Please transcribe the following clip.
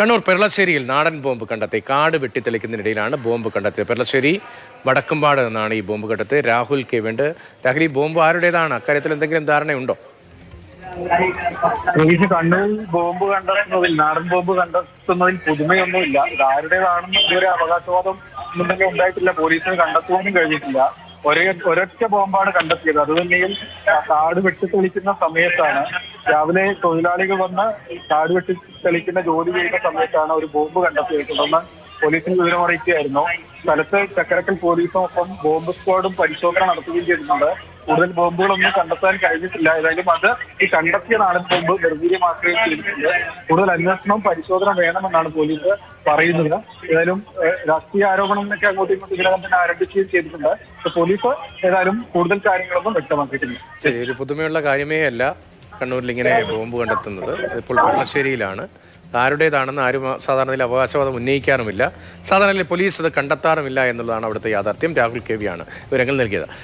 കണ്ണൂർ പെരളശ്ശേരിയിൽ നാടൻ ബോംബ് കണ്ടെത്തി. കാട് വെട്ടിത്തെളിക്കുന്നതിനിടയിലാണ് ബോംബ് കണ്ടെത്തിയത്. പെരളശ്ശേരി വടക്കുംപാട് നിന്നാണ് ഈ ബോംബ് കണ്ടെത്തി. രാഹുൽ കെ വേണ്ട. രാഹുൽ, ഈ ബോംബ് ആരുടേതാണ്? അക്കാര്യത്തിൽ എന്തെങ്കിലും ധാരണയുണ്ടോ? കണ്ണൂരിൽ ബോംബ് കണ്ടെത്തുന്നതിൽ, നാടൻ ബോംബ് കണ്ടെത്തുന്നതിൽ പുതുമയൊന്നുമില്ല. ഇത് ആരുടേതാണെന്ന് ഇതുവരെ അവകാശവാദം ഒന്നും തന്നെ ഉണ്ടായിട്ടില്ല. പോലീസിന് കണ്ടെത്തുവാനും കഴിഞ്ഞിട്ടില്ല. ഒരൊറ്റ ബോംബാണ് കണ്ടെത്തിയത്. അത് തന്നെയും കാട് വെട്ടിത്തെളിക്കുന്ന സമയത്താണ്. രാവിലെ തൊഴിലാളികൾ വന്ന് കാട് വെട്ടിത്തെളിക്കുന്ന ജോലി ചെയ്യുന്ന സമയത്താണ് ഒരു ബോംബ് കണ്ടെത്തിയിട്ടുണ്ടെന്ന് പോലീസിന് വിവരമറിയിക്കുകയായിരുന്നു. സ്ഥലത്ത് ചക്കരക്കൽ പോലീസും ഒപ്പം ബോംബ് സ്ക്വാഡും പരിശോധന നടത്തുകയും ചെയ്തിട്ടുണ്ട്. കൂടുതൽ ബോംബുകളൊന്നും കണ്ടെത്താൻ കഴിഞ്ഞിട്ടില്ല. ഏതായാലും അത് ഈ കണ്ടെത്തിയ നാടൻ ബോംബ് നിർവീര്യമാക്കുകയും ചെയ്തിട്ടുണ്ട്. കൂടുതൽ അന്വേഷണവും പരിശോധന വേണമെന്നാണ് പോലീസ് പറയുന്നത്. ഏതായാലും രാഷ്ട്രീയ ആരോപണം എന്നൊക്കെ അങ്ങോട്ടും ഇങ്ങോട്ടും ഇതിനകം തന്നെ ആരംഭിക്കുകയും ചെയ്തിട്ടുണ്ട്. പോലീസ് ഏതായാലും കൂടുതൽ കാര്യങ്ങളൊന്നും വ്യക്തമാക്കിയിട്ടില്ല. ശരി, ഒരു പുതുമയുള്ള കാര്യമേ അല്ല കണ്ണൂരിൽ ഇങ്ങനെ ബോംബ് കണ്ടെത്തുന്നത്. ഇപ്പോൾ പെരളശ്ശേരിയിലാണ്. ആരുടേതാണെന്ന് ആരും സാധാരണയിൽ അവകാശവാദം ഉന്നയിക്കാറുമില്ല. സാധാരണയിൽ പോലീസ് അത് കണ്ടെത്താറുമില്ല എന്നുള്ളതാണ് അവിടുത്തെ യാഥാർത്ഥ്യം. രാഹുൽ കെ വിയാണ് വിവരങ്ങൾ നൽകിയത്.